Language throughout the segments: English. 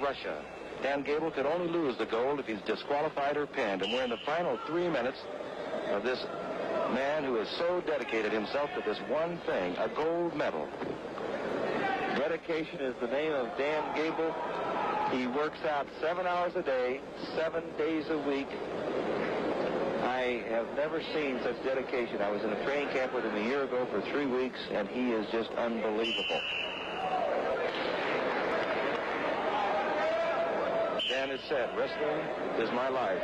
Russia. Dan Gable could only lose the gold if he's disqualified or pinned, and we're in the final 3 minutes of this man who has so dedicated himself to this one thing, a gold medal. Dedication is the name of Dan Gable. He works out 7 hours a day, 7 days a week. I have never seen such dedication. I was in a training camp with him a year ago for 3 weeks, and he is just unbelievable. Dan has said, wrestling is my life,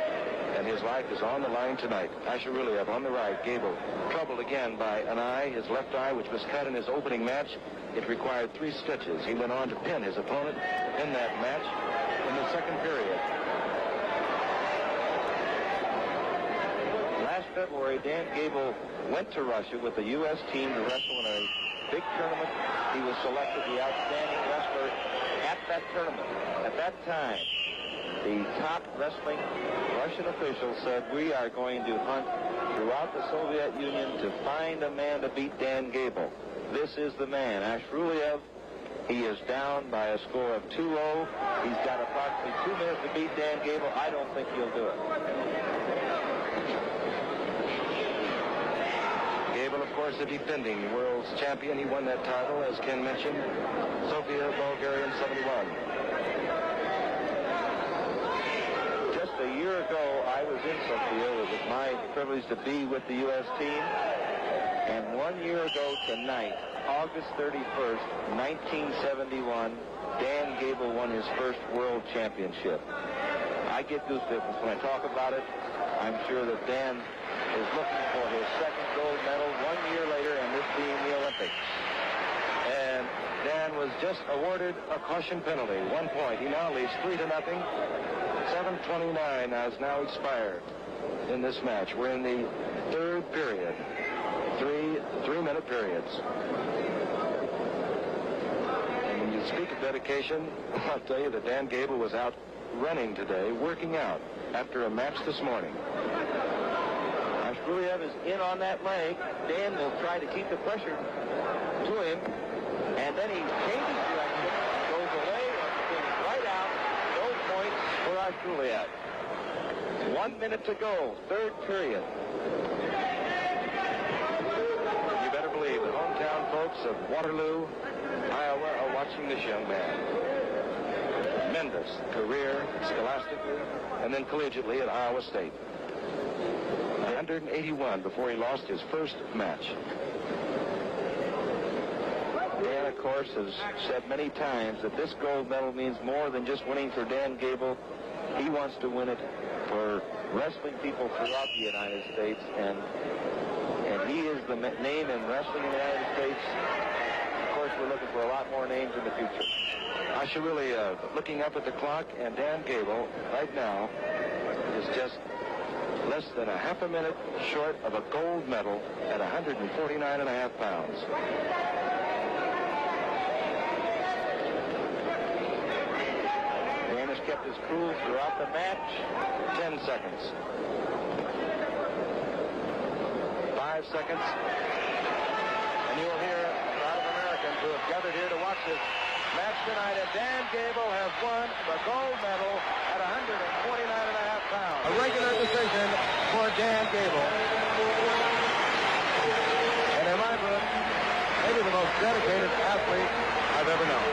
and his life is on the line tonight. Asharuliev on the right, Gable troubled again by an eye, his left eye, which was cut in his opening match. It required 3 stitches. He went on to pin his opponent in that match in the second period. Last February, Dan Gable went to Russia with the U.S. team to wrestle in a big tournament. He was selected the outstanding wrestler at that tournament. At that time, the top wrestling Russian officials said, we are going to hunt throughout the Soviet Union to find a man to beat Dan Gable. This is the man, Asharuliev. He is down by a score of 2-0. He's got approximately 2 minutes to beat Dan Gable. I don't think he'll do it. Gable, of course, the defending world's champion. He won that title, as Ken mentioned, Sofia, Bulgaria in 71. Just a year ago, I was in Sofia. It was my privilege to be with the U.S. team. And 1 year ago tonight, August 31st, 1971, Dan Gable won his first world championship. I get goosebumps when I talk about it. I'm sure that Dan is looking for his second gold medal 1 year later, and this being the Olympics. And Dan was just awarded a caution penalty, 1 point. He now leads 3-0. 7:29 has now expired in this match. We're in the third period. Three-minute periods. And when you speak of dedication, I'll tell you that Dan Gable was out running today, working out after a match this morning. Asharuliev is in on that leg. Dan will try to keep the pressure to him, and then he changes direction, goes away, and spins right out. No points for Asharuliev. 1 minute to go, third period. You better believe the hometown folks of Waterloo, Iowa, are watching this young man. Tremendous career, scholastically, and then collegiately at Iowa State. 181 before he lost his first match. Dan, of course, has said many times that this gold medal means more than just winning for Dan Gable. He wants to win it for wrestling people throughout the United States, and he is the name in wrestling in the United States. Of course, we're looking for a lot more names in the future. Asharuliev looking up at the clock, and Dan Gable right now is just less than a half a minute short of a gold medal at 149.5 pounds. Dan has kept his cool throughout the match. 10 seconds. 5 seconds. And you'll hear a lot of Americans who have gathered here to watch this match tonight. And Dan Gable has won the gold medal at 149.5 pounds. A regular decision for Dan Gable. And in my book, maybe the most dedicated athlete I've ever known.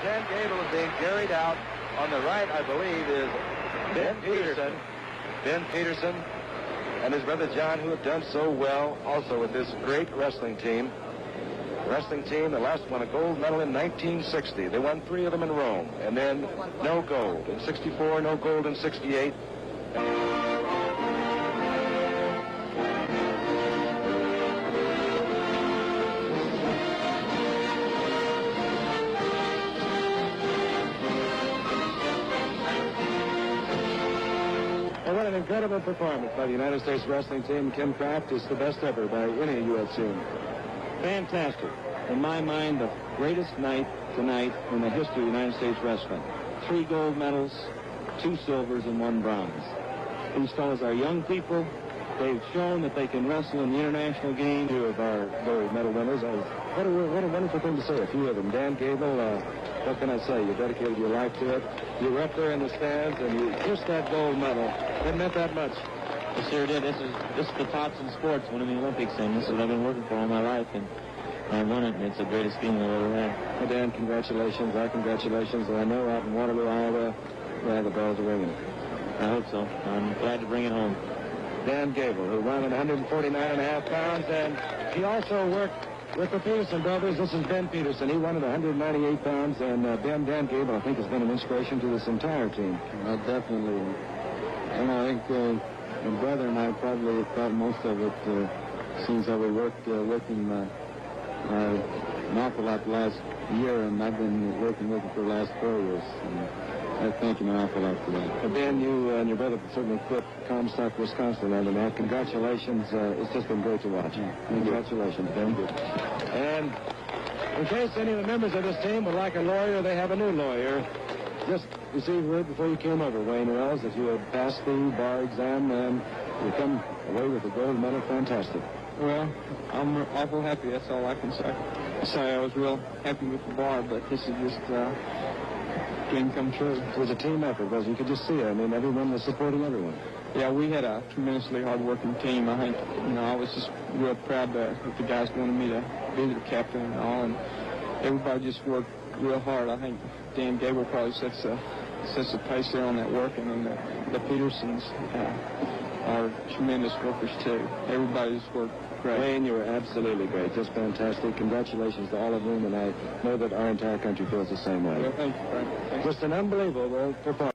Dan Gable is being carried out. On the right, I believe, is Ben Peterson. Ben Peterson and his brother John, who have done so well also with this great wrestling team. The last won a gold medal in 1960. They won 3 of them in Rome. And then no gold in 64, no gold in 68. What an incredible performance by the United States wrestling team. Kim Kraft is the best ever by any U.S. team. Fantastic. In my mind, the greatest night tonight in the history of United States wrestling. 3 gold medals, 2 silvers, and 1 bronze. These fellows are young people. They've shown that they can wrestle in the international game. Two of our gold medal winners. What a wonderful thing to say. A few of them. Dan Gable, what can I say? You dedicated your life to it. You were up there in the stands, and you kissed that gold medal. It meant that much. It sure did. This is the tops in sports, winning the Olympics, and this is what I've been working for all my life, and I won it, and it's the greatest feeling I've ever had. Well, Dan, congratulations. Our congratulations. And I know out in Waterloo, Iowa, the bells are ringing. I hope so. I'm glad to bring it home. Dan Gable, who won at 149.5 pounds, and he also worked with the Peterson brothers. This is Ben Peterson. He won at 198 pounds, and Dan Gable, I think, has been an inspiration to this entire team. Definitely. And I think my brother and I probably thought most of it since we worked with him an awful lot the last year, and I've been working with him for the last 4 years. And I thank him an awful lot for that. Well, Ben, you and your brother certainly put Comstock, Wisconsin on the map. Congratulations. It's just been great to watch. Congratulations, Ben. And in case any of the members of this team would like a lawyer, they have a new lawyer. Just received word before you came over, Wayne Wells, that you had passed the bar exam and you come away with a gold medal. Fantastic. Well, I'm awful happy. That's all I can say. I was real happy with the bar, but this is just dream come true. It was a team effort, wasn't it? You could just see it. I mean, everyone was supporting everyone. Yeah, we had a tremendously hard-working team. I think, I was just real proud that the guys wanted me to be the captain and all, and everybody just worked real hard. I think Dan Gable probably sets the pace there on that work, and then the Petersons are tremendous workers, too. Everybody just worked great. Wayne, you were absolutely great. Just fantastic. Congratulations to all of them, and I know that our entire country feels the same way. Well, thank you, Frank. Just an unbelievable performance.